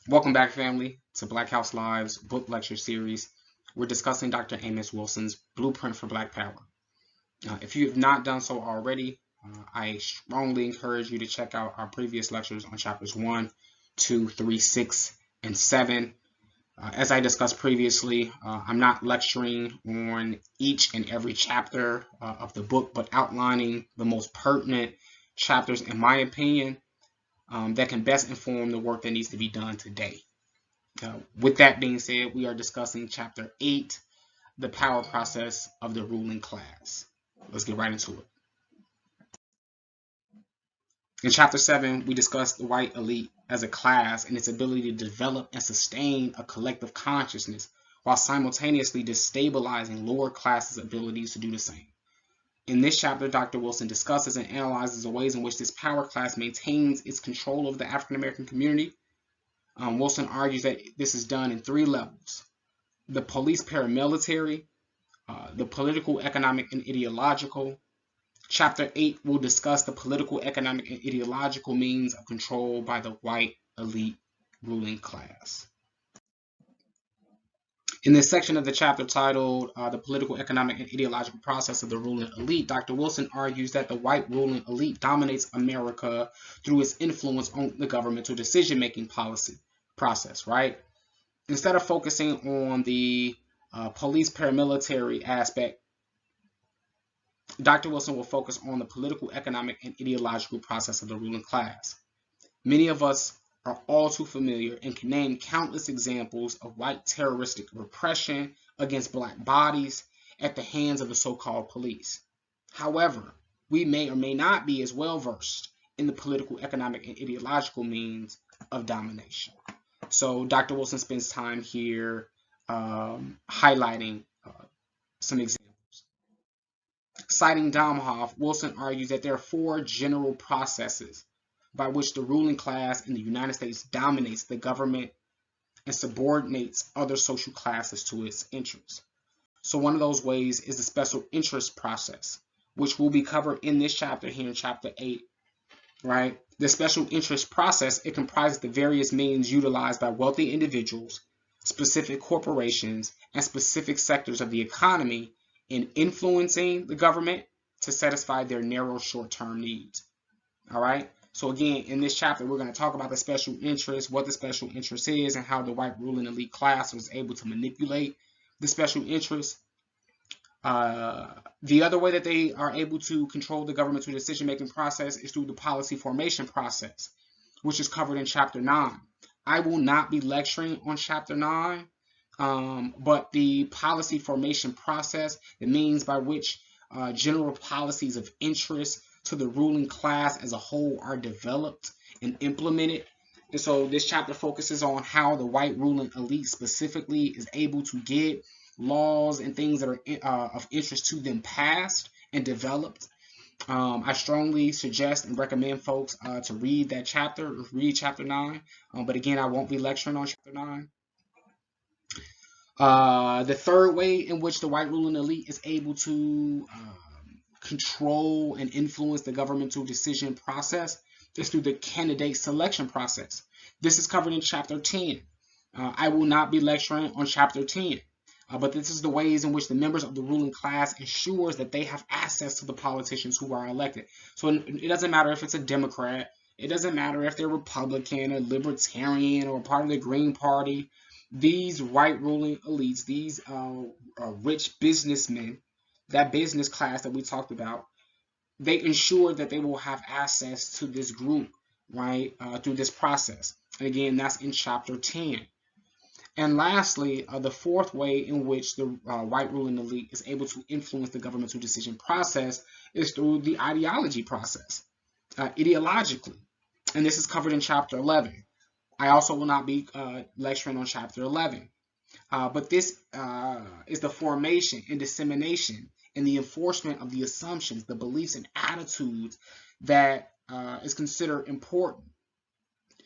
Welcome back, family, to Black House Live's book lecture series. We're discussing Dr. Amos Wilson's Blueprint for Black Power. If you have not done so already, I strongly encourage you to check out our previous lectures on chapters 1, 2, 3, 6, and 7. As I discussed previously, I'm not lecturing on each and every chapter of the book, but outlining the most pertinent chapters, in my opinion, that can best inform the work that needs to be done today. With that being said, we are discussing Chapter 8, the power process of the ruling class. Let's get right into it. In Chapter 7, we discussed the white elite as a class and its ability to develop and sustain a collective consciousness while simultaneously destabilizing lower classes' abilities to do the same. In this chapter, Dr. Wilson discusses and analyzes the ways in which this power class maintains its control over the African American community. Wilson argues that this is done in 3 levels: the police paramilitary, the political, economic, and ideological. Chapter 8 will discuss the political, economic, and ideological means of control by the white elite ruling class. In this section of the chapter titled The Political, Economic, and Ideological Process of the Ruling Elite, Dr. Wilson argues that the white ruling elite dominates America through its influence on the governmental decision-making policy process, right? Instead of focusing on the police paramilitary aspect, Dr. Wilson will focus on the political, economic, and ideological process of the ruling class. Many of us are all too familiar and can name countless examples of white terroristic repression against black bodies at the hands of the so-called police. However, we may or may not be as well versed in the political, economic, and ideological means of domination. So Dr. Wilson spends time here highlighting some examples. Citing Domhoff, Wilson argues that there are 4 general processes by which the ruling class in the United States dominates the government and subordinates other social classes to its interests. So one of those ways is the special interest process, which will be covered in this chapter here in chapter 8, right? The special interest process, it comprises the various means utilized by wealthy individuals, specific corporations, and specific sectors of the economy in influencing the government to satisfy their narrow short-term needs. All right. So again, in this chapter, we're going to talk about the special interest, what the special interest is, and how the white ruling elite class was able to manipulate the special interest. The other way that they are able to control the governmental decision-making process is through the policy formation process, which is covered in Chapter 9. I will not be lecturing on Chapter 9, but the policy formation process, the means by which general policies of interest to the ruling class as a whole are developed and implemented. And so this chapter focuses on how the white ruling elite specifically is able to get laws and things that are of interest to them passed and developed. I strongly suggest and recommend folks to read that chapter, read chapter 9. But again, I won't be lecturing on chapter 9. The third way in which the white ruling elite is able to control and influence the governmental decision process is through the candidate selection process. This is covered in Chapter 10. I will not be lecturing on Chapter 10, but this is the ways in which the members of the ruling class ensures that they have access to the politicians who are elected. So it doesn't matter if it's a Democrat, it doesn't matter if they're Republican or Libertarian or part of the Green Party. These white ruling elites, these rich businessmen, that business class that we talked about, they ensure that they will have access to this group, right, through this process. And again, that's in Chapter 10. And lastly, the fourth way in which the white ruling elite is able to influence the governmental decision process is through the ideology process, ideologically. And this is covered in Chapter 11. I also will not be lecturing on Chapter 11. But this is the formation and dissemination and the enforcement of the assumptions, the beliefs, and attitudes that is considered important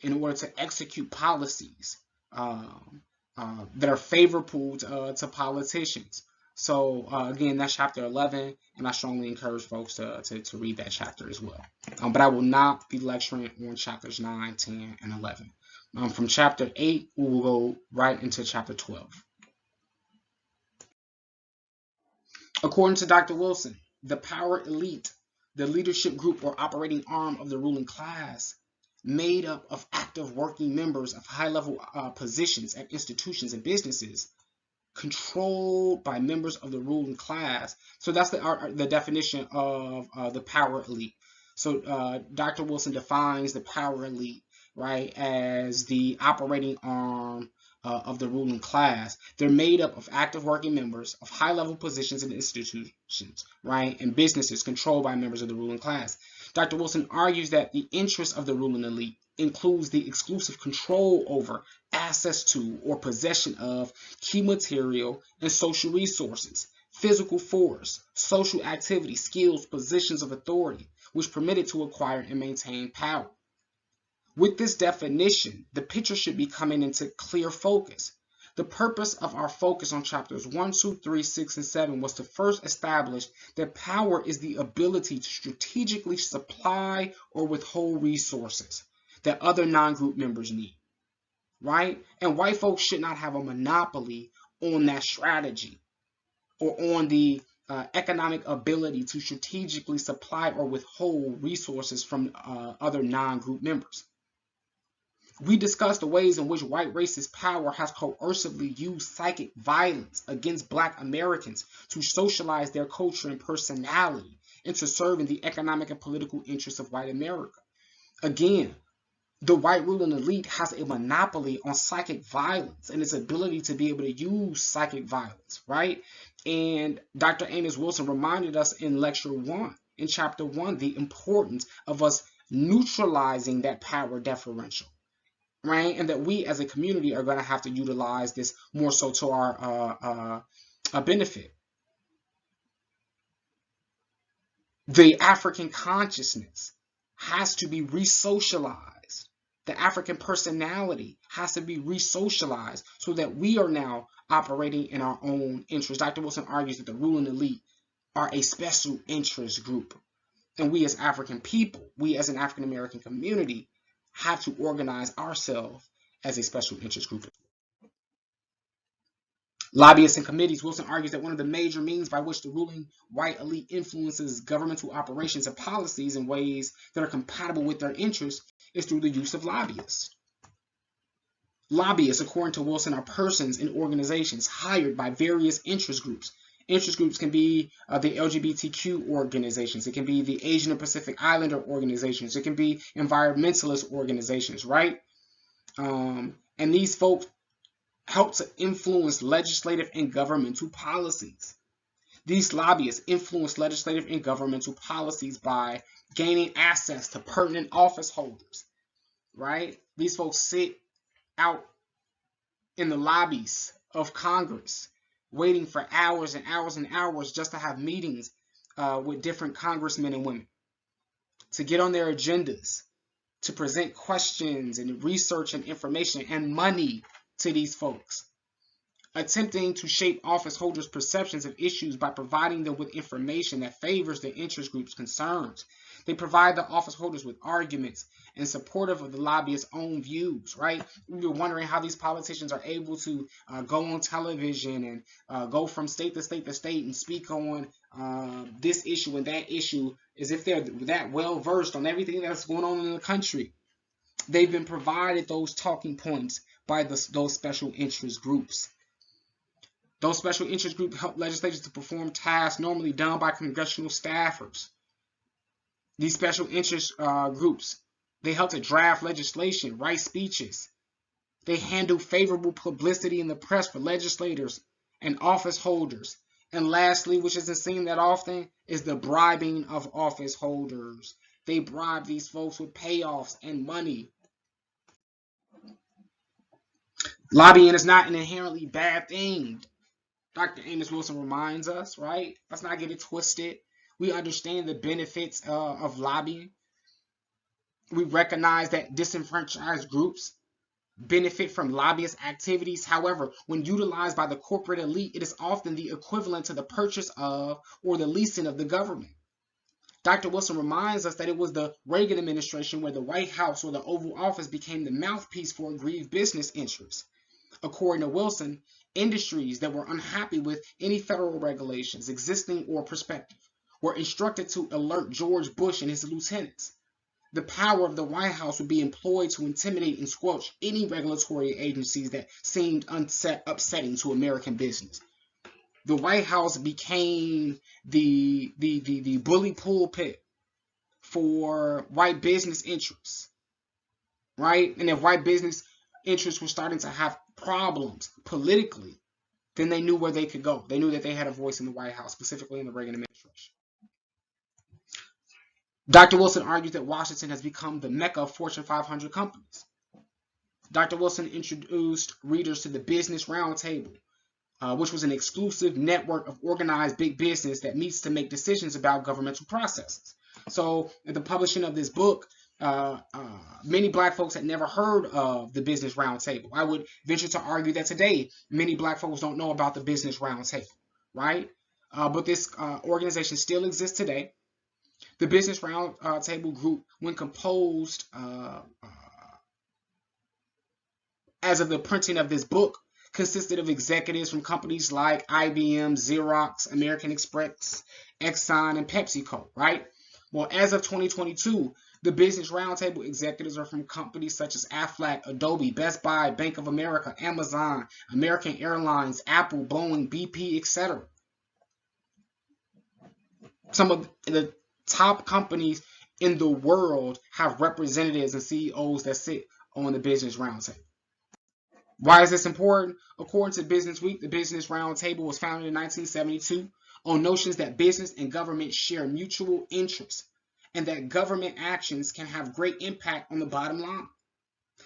in order to execute policies that are favorable to politicians. So again, that's Chapter 11, and I strongly encourage folks to read that chapter as well. But I will not be lecturing on Chapters 9, 10, and 11. From chapter 8, we will go right into chapter 12. According to Dr. Wilson, the power elite, the leadership group or operating arm of the ruling class, made up of active working members of high-level positions at institutions and businesses, controlled by members of the ruling class. So that's the definition of the power elite. So Dr. Wilson defines the power elite, right, as the operating arm of the ruling class. They're made up of active working members of high-level positions in institutions, right, and businesses controlled by members of the ruling class. Dr. Wilson argues that the interests of the ruling elite includes the exclusive control over, access to, or possession of key material and social resources, physical force, social activity, skills, positions of authority, which permit it to acquire and maintain power. With this definition, the picture should be coming into clear focus. The purpose of our focus on chapters 1, 2, 3, 6, and 7 was to first establish that power is the ability to strategically supply or withhold resources that other non-group members need, right? And white folks should not have a monopoly on that strategy or on the economic ability to strategically supply or withhold resources from other non-group members. We discussed the ways in which white racist power has coercively used psychic violence against Black Americans to socialize their culture and personality and to serve in the economic and political interests of white America. Again, the white ruling elite has a monopoly on psychic violence and its ability to be able to use psychic violence, right? And Dr. Amos Wilson reminded us in lecture 1, in chapter 1, the importance of us neutralizing that power differential, right? And that we as a community are going to have to utilize this more so to our benefit. The African consciousness has to be re-socialized. The African personality has to be re-socialized so that we are now operating in our own interest. Dr. Wilson argues that the ruling elite are a special interest group. And we as African people, we as an African American community, have to organize ourselves as a special interest group. Lobbyists and committees. Wilson argues that one of the major means by which the ruling white elite influences governmental operations and policies in ways that are compatible with their interests is through the use of lobbyists. Lobbyists, according to Wilson, are persons and organizations hired by various interest groups. Interest groups can be the LGBTQ organizations. It can be the Asian and Pacific Islander organizations. It can be environmentalist organizations, right? And these folks help to influence legislative and governmental policies. These lobbyists influence legislative and governmental policies by gaining access to pertinent office holders, right? These folks sit out in the lobbies of Congress, waiting for hours and hours and hours just to have meetings with different congressmen and women, to get on their agendas, to present questions and research and information and money to these folks, attempting to shape office holders' perceptions of issues by providing them with information that favors the interest group's concerns. They provide the office holders with arguments and supportive of the lobbyists' own views, right? You're wondering how these politicians are able to go on television and go from state to state to state and speak on this issue and that issue as if they're that well versed on everything that's going on in the country. They've been provided those talking points by those special interest groups. Those special interest groups help legislators to perform tasks normally done by congressional staffers. These special interest groups, they help to draft legislation, write speeches. They handle favorable publicity in the press for legislators and office holders. And lastly, which isn't seen that often, is the bribing of office holders. They bribe these folks with payoffs and money. Lobbying is not an inherently bad thing. Dr. Amos Wilson reminds us, right? Let's not get it twisted. We understand the benefits of lobbying. We recognize that disenfranchised groups benefit from lobbyist activities. However, when utilized by the corporate elite, it is often the equivalent to the purchase of or the leasing of the government. Dr. Wilson reminds us that it was the Reagan administration where the White House or the Oval Office became the mouthpiece for aggrieved business interests. According to Wilson, industries that were unhappy with any federal regulations, existing or prospective, were instructed to alert George Bush and his lieutenants. The power of the White House would be employed to intimidate and squelch any regulatory agencies that seemed upsetting to American business. The White House became the bully pulpit for white business interests, right? And if white business interests were starting to have problems politically, then they knew where they could go. They knew that they had a voice in the White House, specifically in the Reagan administration. Dr. Wilson argues that Washington has become the mecca of Fortune 500 companies. Dr. Wilson introduced readers to the Business Roundtable, which was an exclusive network of organized big business that meets to make decisions about governmental processes. So at the publishing of this book, many black folks had never heard of the Business Roundtable. I would venture to argue that today, many black folks don't know about the Business Roundtable, right? But this organization still exists today. The Business Roundtable group, when composed as of the printing of this book, consisted of executives from companies like IBM, Xerox, American Express, Exxon, and PepsiCo, right? Well, as of 2022, the Business Roundtable executives are from companies such as Aflac, Adobe, Best Buy, Bank of America, Amazon, American Airlines, Apple, Boeing, BP, etc. Some of the top companies in the world have representatives and CEOs that sit on the Business Roundtable. Why is this important? According to Business Week, the Business Roundtable was founded in 1972 on notions that business and government share mutual interests and that government actions can have great impact on the bottom line.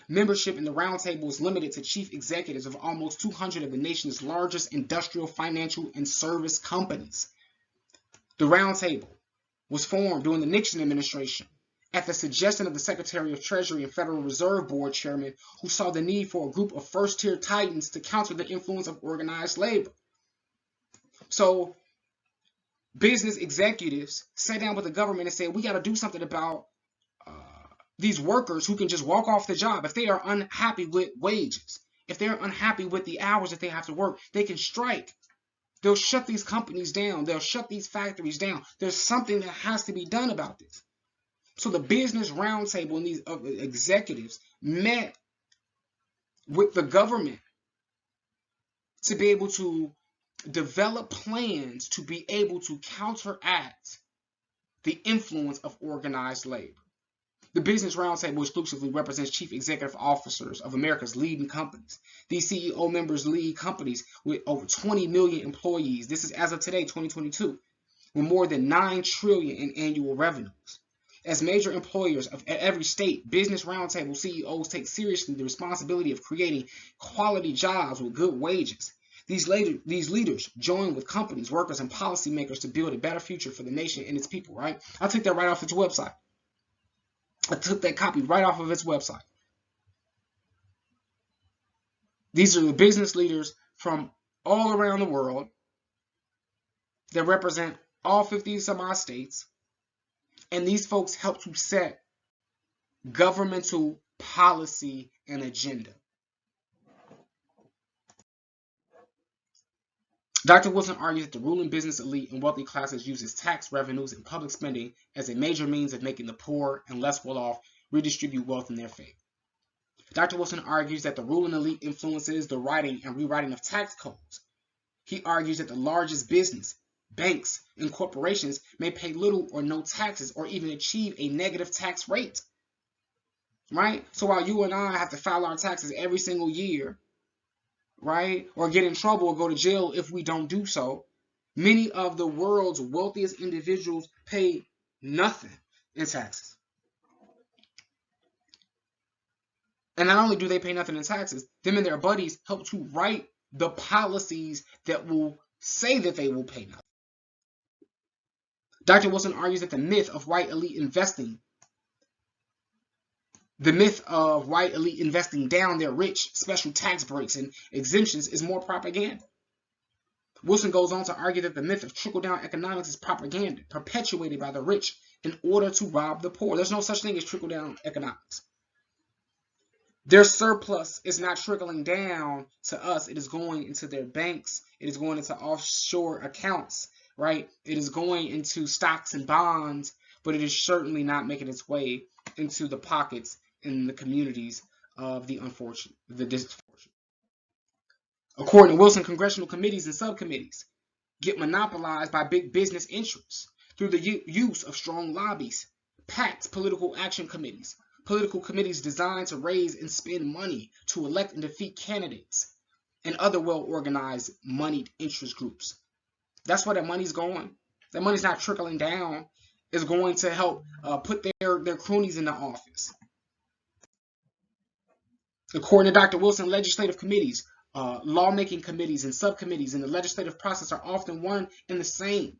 Membership in the Roundtable is limited to chief executives of almost 200 of the nation's largest industrial, financial, and service companies. The Roundtable was formed during the Nixon administration at the suggestion of the Secretary of Treasury and Federal Reserve Board chairman, who saw the need for a group of first-tier titans to counter the influence of organized labor. So business executives sat down with the government and said, we got to do something about these workers who can just walk off the job. If they are unhappy with wages, if they're unhappy with the hours that they have to work, they can strike. They'll shut these companies down. They'll shut these factories down. There's something that has to be done about this. So the Business Roundtable and these executives met with the government to be able to develop plans to be able to counteract the influence of organized labor. The Business Roundtable exclusively represents chief executive officers of America's leading companies. These CEO members lead companies with over 20 million employees. This is as of today, 2022, with more than $9 trillion in annual revenues. As major employers of every state, Business Roundtable CEOs take seriously the responsibility of creating quality jobs with good wages. These leaders join with companies, workers, and policymakers to build a better future for the nation and its people, right? I took that right off its website. I took that copy right off of its website. These are the business leaders from all around the world that represent all 50 some odd states. And these folks help to set governmental policy and agenda. Dr. Wilson argues that the ruling business elite and wealthy classes uses tax revenues and public spending as a major means of making the poor and less well-off redistribute wealth in their favor. Dr. Wilson argues that the ruling elite influences the writing and rewriting of tax codes. He argues that the largest business, banks, and corporations may pay little or no taxes or even achieve a negative tax rate. Right? So while you and I have to file our taxes every single year, right, or get in trouble or go to jail if we don't do so, many of the world's wealthiest individuals pay nothing in taxes. And not only do they pay nothing in taxes, them and their buddies help to write the policies that will say that they will pay nothing. Dr. Wilson argues that the myth of white elite investing down their rich special tax breaks and exemptions is more propaganda. Wilson goes on to argue that the myth of trickle-down economics is propaganda perpetuated by the rich in order to rob the poor. There's no such thing as trickle-down economics. Their surplus is not trickling down to us. It is going into their banks. It is going into offshore accounts, right? It is going into stocks and bonds, but it is certainly not making its way into the pockets in the communities of the unfortunate, the disfortunate. According to Wilson, congressional committees and subcommittees get monopolized by big business interests through the use of strong lobbies, PACs, political action committees, political committees designed to raise and spend money to elect and defeat candidates, and other well-organized moneyed interest groups. That's where that money's going. That money's not trickling down. It's going to help put their cronies in the office. According to Dr. Wilson, legislative committees, lawmaking committees, and subcommittees in the legislative process are often one and the same.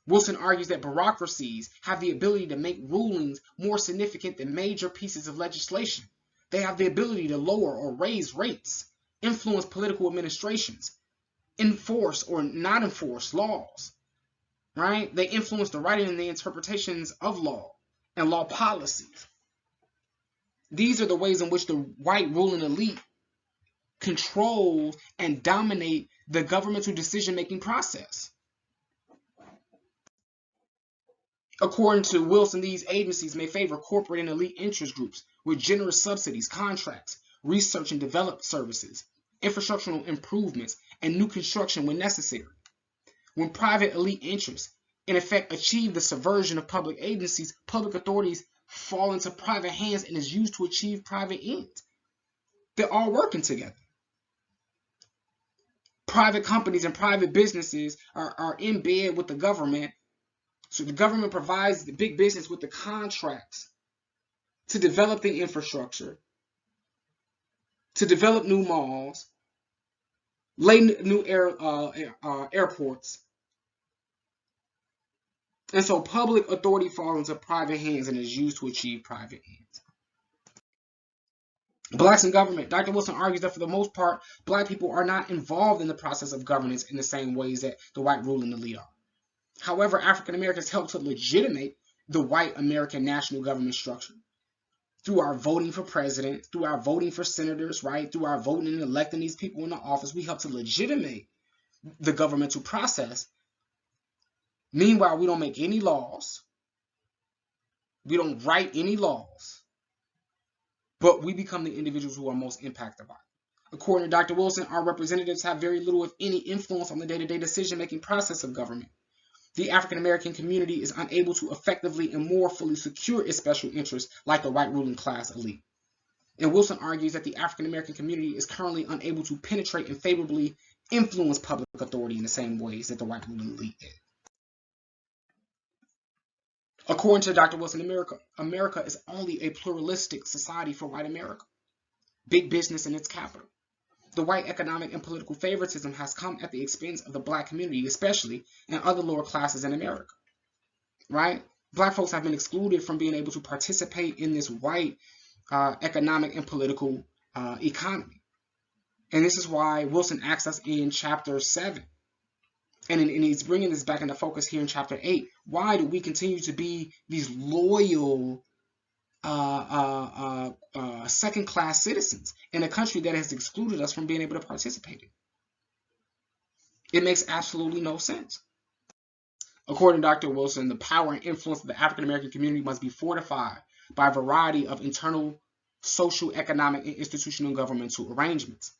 Wilson argues that bureaucracies have the ability to make rulings more significant than major pieces of legislation. They have the ability to lower or raise rates, influence political administrations, enforce or not enforce laws, right? They influence the writing and the interpretations of law and law policies. These are the ways in which the white ruling elite controls and dominate the governmental decision-making process. According to Wilson, these agencies may favor corporate and elite interest groups with generous subsidies, contracts, research and development services, infrastructural improvements, and new construction when necessary. When private elite interests, in effect, achieve the subversion of public agencies, public authorities fall into private hands and is used to achieve private ends. They're all working together. Private companies and private businesses are in bed with the government. So the government provides the big business with the contracts to develop the infrastructure, to develop new malls, lay new airports. And so public authority falls into private hands and is used to achieve private ends. Blacks in government. Dr. Wilson argues that for the most part, black people are not involved in the process of governance in the same ways that the white ruling elite are. However, African Americans help to legitimate the white American national government structure through our voting for president, through our voting for senators, right? Through our voting and electing these people into office. We help to legitimate the governmental process. Meanwhile, we don't make any laws. We don't write any laws. But we become the individuals who are most impacted by it. According to Dr. Wilson, our representatives have very little, if any, influence on the day-to-day decision-making process of government. The African American community is unable to effectively and more fully secure its special interests like the white ruling class elite. And Wilson argues that the African American community is currently unable to penetrate and favorably influence public authority in the same ways that the white ruling elite is. According to Dr. Wilson, America is only a pluralistic society for white America. Big business in its capital. The white economic and political favoritism has come at the expense of the black community, especially, and other lower classes in America, right? Black folks have been excluded from being able to participate in this white economic and political economy. And this is why Wilson asks us in chapter 7, and he's bringing this back into focus here in chapter 8. Why do we continue to be these loyal second-class citizens in a country that has excluded us from being able to participate in? It makes absolutely no sense. According to Dr. Wilson, the power and influence of the African American community must be fortified by a variety of internal, social, economic, and institutional governmental arrangements.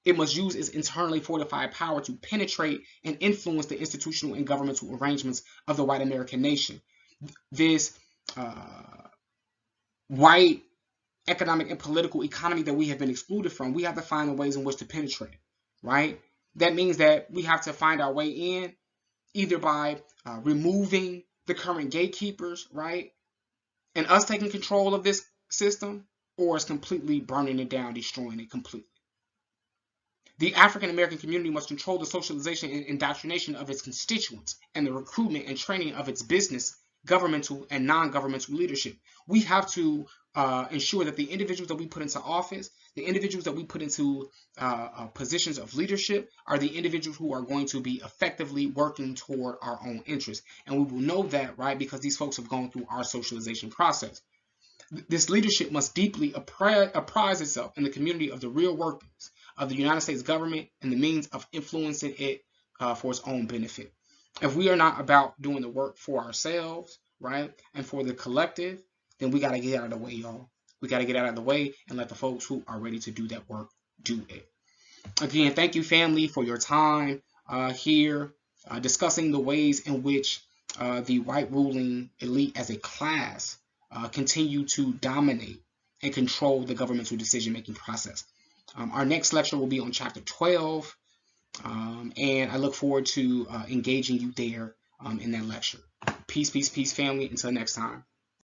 It must use its internally fortified power to penetrate and influence the institutional and governmental arrangements of the white American nation. This white economic and political economy that we have been excluded from, we have to find the ways in which to penetrate, right? That means that we have to find our way in either by removing the current gatekeepers, right? And us taking control of this system, or it's completely burning it down, destroying it completely. The African American community must control the socialization and indoctrination of its constituents and the recruitment and training of its business, governmental, and non-governmental leadership. We have to ensure that the individuals that we put into office, the individuals that we put into positions of leadership, are the individuals who are going to be effectively working toward our own interests. And we will know that, right, because these folks have gone through our socialization process. This leadership must deeply apprise itself in the community of the real workings of the United States government and the means of influencing it for its own benefit. If we are not about doing the work for ourselves, right, and for the collective, then we got to get out of the way, y'all. We got to get out of the way and let the folks who are ready to do that work do it. Again, thank you, family, for your time here discussing the ways in which the white ruling elite as a class continue to dominate and control the governmental decision-making process. Our next lecture will be on chapter 12, and I look forward to engaging you there in that lecture. Peace, peace, peace, family. Until next time.